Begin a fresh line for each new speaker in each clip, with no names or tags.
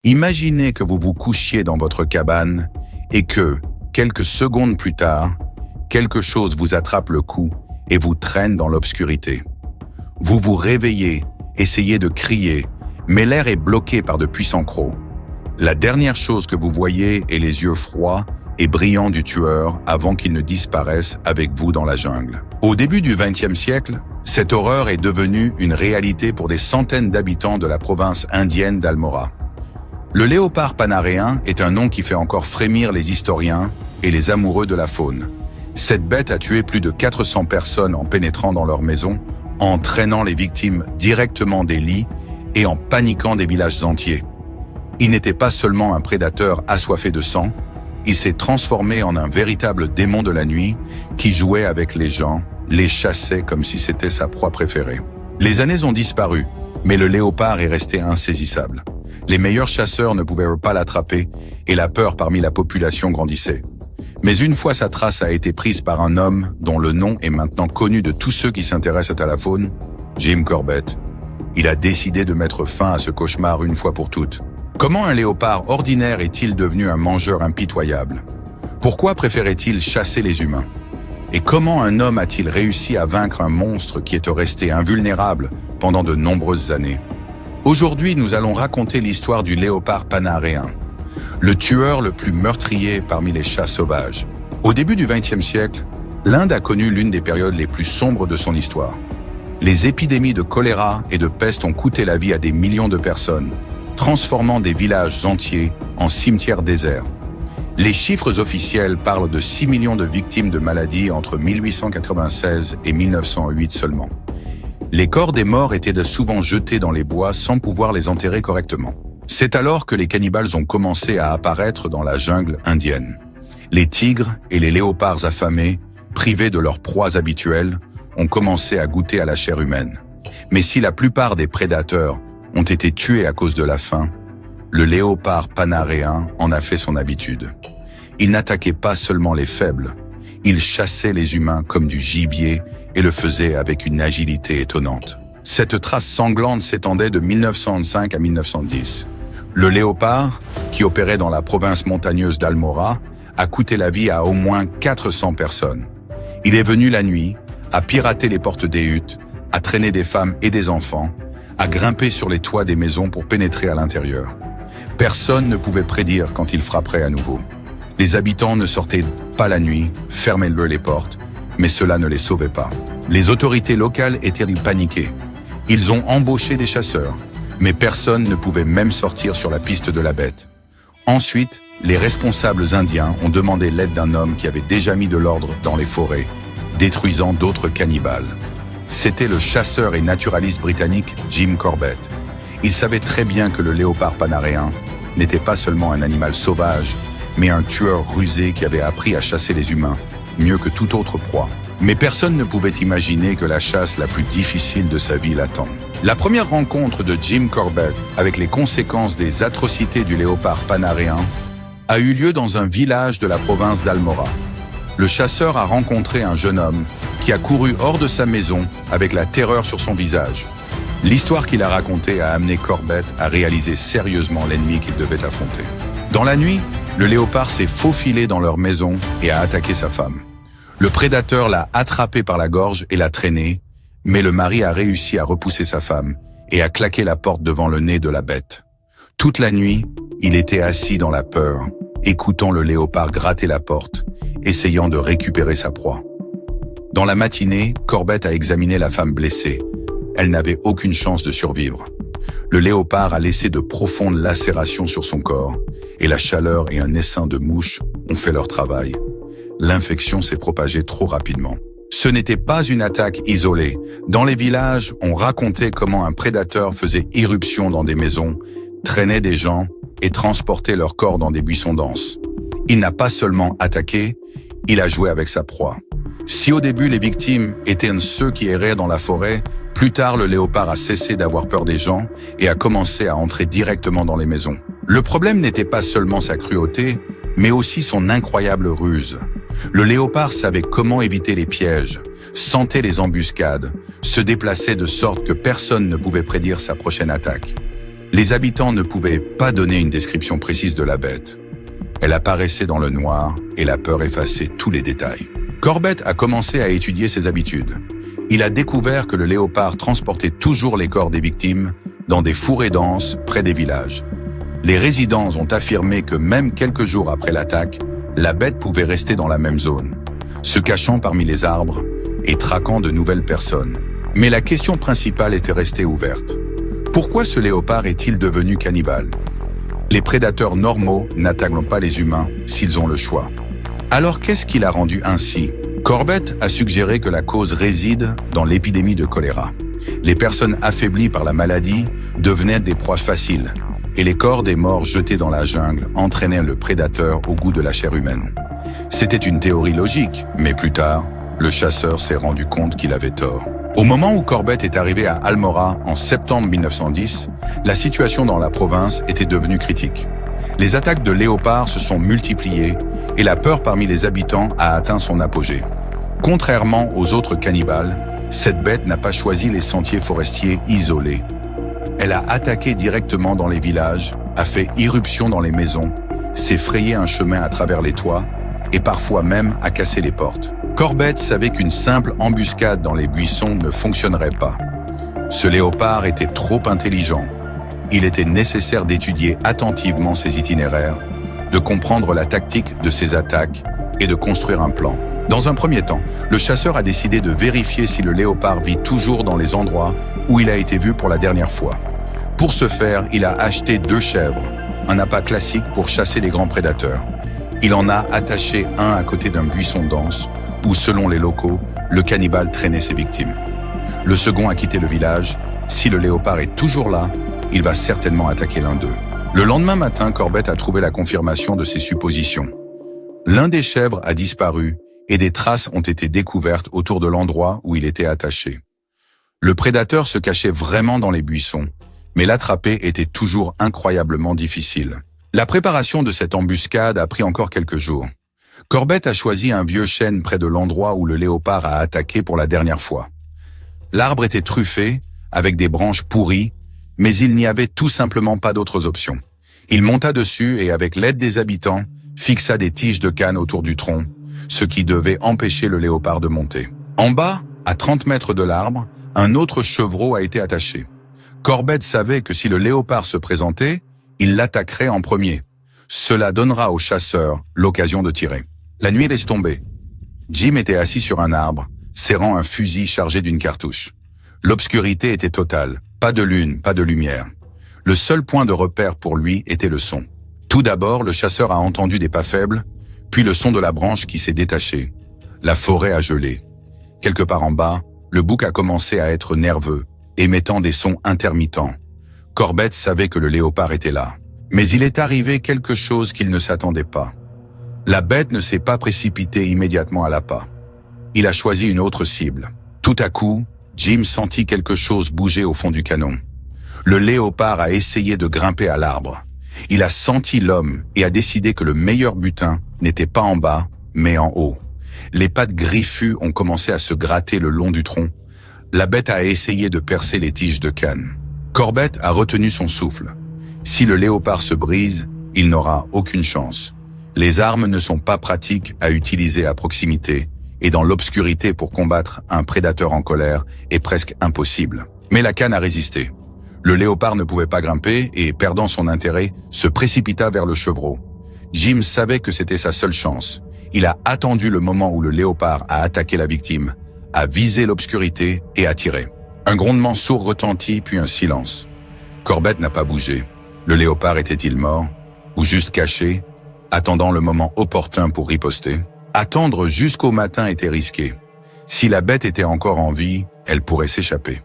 Imaginez que vous vous couchiez dans votre cabane et que, quelques secondes plus tard, quelque chose vous attrape le cou et vous traîne dans l'obscurité. Vous vous réveillez, essayez de crier, mais l'air est bloqué par de puissants crocs. La dernière chose que vous voyez est les yeux froids et brillants du tueur avant qu'il ne disparaisse avec vous dans la jungle. Au début du XXe siècle, cette horreur est devenue une réalité pour des centaines d'habitants de la province indienne d'Almora. Le léopard panaréen est un nom qui fait encore frémir les historiens et les amoureux de la faune. Cette bête a tué plus de 400 personnes en pénétrant dans leur maison, en traînant les victimes directement des lits et en paniquant des villages entiers. Il n'était pas seulement un prédateur assoiffé de sang, il s'est transformé en un véritable démon de la nuit qui jouait avec les gens, les chassait comme si c'était sa proie préférée. Les années ont disparu, mais le léopard est resté insaisissable. Les meilleurs chasseurs ne pouvaient pas l'attraper et la peur parmi la population grandissait. Mais une fois sa trace a été prise par un homme dont le nom est maintenant connu de tous ceux qui s'intéressent à la faune, Jim Corbett, il a décidé de mettre fin à ce cauchemar une fois pour toutes. Comment un léopard ordinaire est-il devenu un mangeur impitoyable? Pourquoi préférait-il chasser les humains? Et comment un homme a-t-il réussi à vaincre un monstre qui est resté invulnérable pendant de nombreuses années? Aujourd'hui, nous allons raconter l'histoire du léopard panaréen, le tueur le plus meurtrier parmi les chats sauvages. Au début du XXe siècle, l'Inde a connu l'une des périodes les plus sombres de son histoire. Les épidémies de choléra et de peste ont coûté la vie à des millions de personnes, transformant des villages entiers en cimetières déserts. Les chiffres officiels parlent de 6 millions de victimes de maladies entre 1896 et 1908 seulement. Les corps des morts étaient souvent jetés dans les bois sans pouvoir les enterrer correctement. C'est alors que les cannibales ont commencé à apparaître dans la jungle indienne. Les tigres et les léopards affamés, privés de leurs proies habituelles, ont commencé à goûter à la chair humaine. Mais si la plupart des prédateurs ont été tués à cause de la faim, le léopard panaréen en a fait son habitude. Il n'attaquait pas seulement les faibles, il chassait les humains comme du gibier et le faisait avec une agilité étonnante. Cette trace sanglante s'étendait de 1905 à 1910. Le léopard, qui opérait dans la province montagneuse d'Almora, a coûté la vie à au moins 400 personnes. Il est venu la nuit, a piraté les portes des huttes, a traîné des femmes et des enfants, a grimpé sur les toits des maisons pour pénétrer à l'intérieur. Personne ne pouvait prédire quand il frapperait à nouveau. Les habitants ne sortaient pas la nuit, fermaient-leur les portes, mais cela ne les sauvait pas. Les autorités locales étaient paniquées. Ils ont embauché des chasseurs, mais personne ne pouvait même sortir sur la piste de la bête. Ensuite, les responsables indiens ont demandé l'aide d'un homme qui avait déjà mis de l'ordre dans les forêts, détruisant d'autres cannibales. C'était le chasseur et naturaliste britannique Jim Corbett. Il savait très bien que le léopard panaréen n'était pas seulement un animal sauvage, mais un tueur rusé qui avait appris à chasser les humains mieux que toute autre proie. Mais personne ne pouvait imaginer que la chasse la plus difficile de sa vie l'attend. La première rencontre de Jim Corbett avec les conséquences des atrocités du léopard panaréen a eu lieu dans un village de la province d'Almora. Le chasseur a rencontré un jeune homme qui a couru hors de sa maison avec la terreur sur son visage. L'histoire qu'il a racontée a amené Corbett à réaliser sérieusement l'ennemi qu'il devait affronter. Dans la nuit, le léopard s'est faufilé dans leur maison et a attaqué sa femme. Le prédateur l'a attrapé par la gorge et l'a traîné, mais le mari a réussi à repousser sa femme et a claqué la porte devant le nez de la bête. Toute la nuit, il était assis dans la peur, écoutant le léopard gratter la porte, essayant de récupérer sa proie. Dans la matinée, Corbett a examiné la femme blessée. Elle n'avait aucune chance de survivre. Le léopard a laissé de profondes lacérations sur son corps, et la chaleur et un essaim de mouches ont fait leur travail. L'infection s'est propagée trop rapidement. Ce n'était pas une attaque isolée. Dans les villages, on racontait comment un prédateur faisait irruption dans des maisons, traînait des gens et transportait leurs corps dans des buissons denses. Il n'a pas seulement attaqué, il a joué avec sa proie. Si au début les victimes étaient ceux qui erraient dans la forêt, plus tard le léopard a cessé d'avoir peur des gens et a commencé à entrer directement dans les maisons. Le problème n'était pas seulement sa cruauté, mais aussi son incroyable ruse. Le léopard savait comment éviter les pièges, sentait les embuscades, se déplaçait de sorte que personne ne pouvait prédire sa prochaine attaque. Les habitants ne pouvaient pas donner une description précise de la bête. Elle apparaissait dans le noir et la peur effaçait tous les détails. Corbett a commencé à étudier ses habitudes. Il a découvert que le léopard transportait toujours les corps des victimes dans des fourrés denses près des villages. Les résidents ont affirmé que même quelques jours après l'attaque, la bête pouvait rester dans la même zone, se cachant parmi les arbres et traquant de nouvelles personnes. Mais la question principale était restée ouverte. Pourquoi ce léopard est-il devenu cannibale? Les prédateurs normaux n'attaquent pas les humains s'ils ont le choix. Alors qu'est-ce qui l'a rendu ainsi? Corbett a suggéré que la cause réside dans l'épidémie de choléra. Les personnes affaiblies par la maladie devenaient des proies faciles, et les corps des morts jetés dans la jungle entraînaient le prédateur au goût de la chair humaine. C'était une théorie logique, mais plus tard, le chasseur s'est rendu compte qu'il avait tort. Au moment où Corbett est arrivé à Almora en septembre 1910, la situation dans la province était devenue critique. Les attaques de léopards se sont multipliées et la peur parmi les habitants a atteint son apogée. Contrairement aux autres cannibales, cette bête n'a pas choisi les sentiers forestiers isolés. Elle a attaqué directement dans les villages, a fait irruption dans les maisons, s'est frayé un chemin à travers les toits et parfois même a cassé les portes. Corbett savait qu'une simple embuscade dans les buissons ne fonctionnerait pas. Ce léopard était trop intelligent. Il était nécessaire d'étudier attentivement ses itinéraires, de comprendre la tactique de ses attaques et de construire un plan. Dans un premier temps, le chasseur a décidé de vérifier si le léopard vit toujours dans les endroits où il a été vu pour la dernière fois. Pour ce faire, il a acheté 2 chèvres, un appât classique pour chasser les grands prédateurs. Il en a attaché un à côté d'un buisson dense où, selon les locaux, le cannibale traînait ses victimes. Le second a quitté le village. Si le léopard est toujours là, il va certainement attaquer l'un d'eux. Le lendemain matin, Corbett a trouvé la confirmation de ses suppositions. L'un des chèvres a disparu et des traces ont été découvertes autour de l'endroit où il était attaché. Le prédateur se cachait vraiment dans les buissons, mais l'attraper était toujours incroyablement difficile. La préparation de cette embuscade a pris encore quelques jours. Corbett a choisi un vieux chêne près de l'endroit où le léopard a attaqué pour la dernière fois. L'arbre était truffé, avec des branches pourries, mais il n'y avait tout simplement pas d'autres options. Il monta dessus et, avec l'aide des habitants, fixa des tiges de canne autour du tronc, ce qui devait empêcher le léopard de monter. En bas, à 30 mètres de l'arbre, un autre chevreau a été attaché. Corbett savait que si le léopard se présentait, il l'attaquerait en premier. Cela donnera au chasseur l'occasion de tirer. La nuit laisse tomber. Jim était assis sur un arbre, serrant un fusil chargé d'une cartouche. L'obscurité était totale. Pas de lune, pas de lumière. Le seul point de repère pour lui était le son. Tout d'abord, le chasseur a entendu des pas faibles, puis le son de la branche qui s'est détachée. La forêt a gelé. Quelque part en bas, le bouc a commencé à être nerveux, émettant des sons intermittents. Corbett savait que le léopard était là. Mais il est arrivé quelque chose qu'il ne s'attendait pas. La bête ne s'est pas précipitée immédiatement à l'appât. Il a choisi une autre cible. Tout à coup, Jim sentit quelque chose bouger au fond du canon. Le léopard a essayé de grimper à l'arbre. Il a senti l'homme et a décidé que le meilleur butin n'était pas en bas, mais en haut. Les pattes griffues ont commencé à se gratter le long du tronc. La bête a essayé de percer les tiges de canne. Corbett a retenu son souffle. Si le léopard se brise, il n'aura aucune chance. Les armes ne sont pas pratiques à utiliser à proximité, et dans l'obscurité pour combattre un prédateur en colère est presque impossible. Mais la canne a résisté. Le léopard ne pouvait pas grimper et, perdant son intérêt, se précipita vers le chevreau. Jim savait que c'était sa seule chance. Il a attendu le moment où le léopard a attaqué la victime, a visé l'obscurité et a tiré. Un grondement sourd retentit, puis un silence. Corbett n'a pas bougé. Le léopard était-il mort, ou juste caché, attendant le moment opportun pour riposter? Attendre jusqu'au matin était risqué. Si la bête était encore en vie, elle pourrait s'échapper.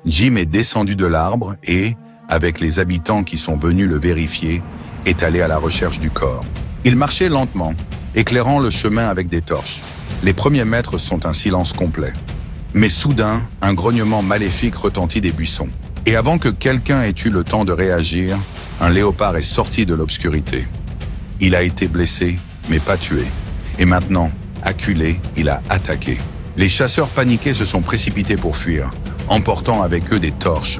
Jim est descendu de l'arbre et, avec les habitants qui sont venus le vérifier, est allé à la recherche du corps. Il marchait lentement, éclairant le chemin avec des torches. Les premiers mètres sont un silence complet. Mais soudain, un grognement maléfique retentit des buissons. Et avant que quelqu'un ait eu le temps de réagir, un léopard est sorti de l'obscurité. Il a été blessé, mais pas tué. Et maintenant, acculé, il a attaqué. Les chasseurs paniqués se sont précipités pour fuir, emportant avec eux des torches.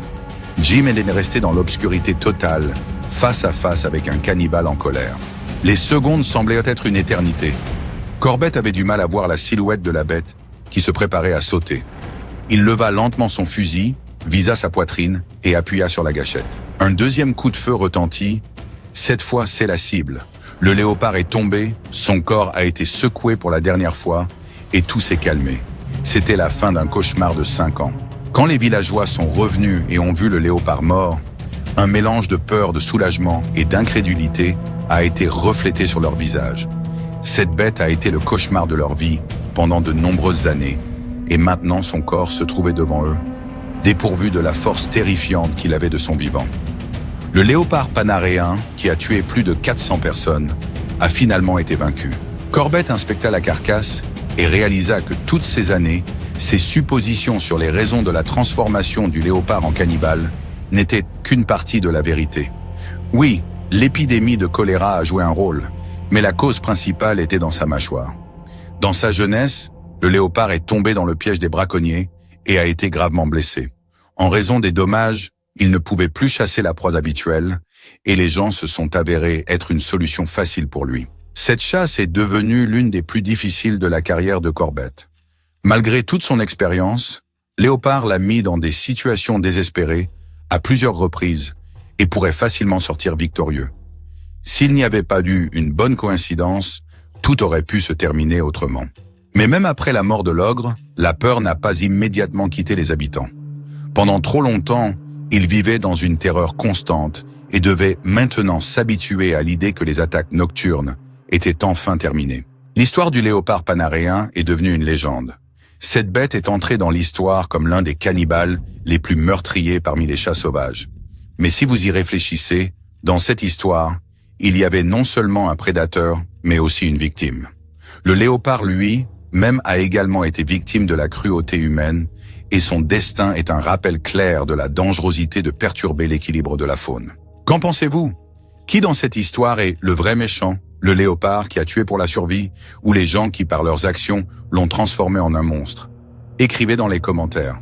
Jim est resté dans l'obscurité totale, face à face avec un cannibale en colère. Les secondes semblaient être une éternité. Corbett avait du mal à voir la silhouette de la bête qui se préparait à sauter. Il leva lentement son fusil, visa sa poitrine et appuya sur la gâchette. Un deuxième coup de feu retentit. Cette fois, c'est la cible. Le léopard est tombé, son corps a été secoué pour la dernière fois et tout s'est calmé. C'était la fin d'un cauchemar de 5 ans. Quand les villageois sont revenus et ont vu le léopard mort, un mélange de peur, de soulagement et d'incrédulité a été reflété sur leur visage. Cette bête a été le cauchemar de leur vie pendant de nombreuses années, et maintenant son corps se trouvait devant eux, dépourvu de la force terrifiante qu'il avait de son vivant. Le léopard panaréen, qui a tué plus de 400 personnes, a finalement été vaincu. Corbett inspecta la carcasse et réalisa que toutes ces années, ses suppositions sur les raisons de la transformation du léopard en cannibale n'étaient qu'une partie de la vérité. Oui, l'épidémie de choléra a joué un rôle, mais la cause principale était dans sa mâchoire. Dans sa jeunesse, le léopard est tombé dans le piège des braconniers et a été gravement blessé. En raison des dommages, il ne pouvait plus chasser la proie habituelle et les gens se sont avérés être une solution facile pour lui. Cette chasse est devenue l'une des plus difficiles de la carrière de Corbett. Malgré toute son expérience, Léopard l'a mis dans des situations désespérées à plusieurs reprises et pourrait facilement sortir victorieux. S'il n'y avait pas eu une bonne coïncidence, tout aurait pu se terminer autrement. Mais même après la mort de l'ogre, la peur n'a pas immédiatement quitté les habitants. Pendant trop longtemps, ils vivaient dans une terreur constante et devaient maintenant s'habituer à l'idée que les attaques nocturnes étaient enfin terminées. L'histoire du léopard panaréen est devenue une légende. Cette bête est entrée dans l'histoire comme l'un des cannibales les plus meurtriers parmi les chats sauvages. Mais si vous y réfléchissez, dans cette histoire, il y avait non seulement un prédateur, mais aussi une victime. Le léopard, lui, même a également été victime de la cruauté humaine, et son destin est un rappel clair de la dangerosité de perturber l'équilibre de la faune. Qu'en pensez-vous? Qui dans cette histoire est le vrai méchant? Le léopard qui a tué pour la survie, ou les gens qui par leurs actions l'ont transformé en un monstre? Écrivez dans les commentaires.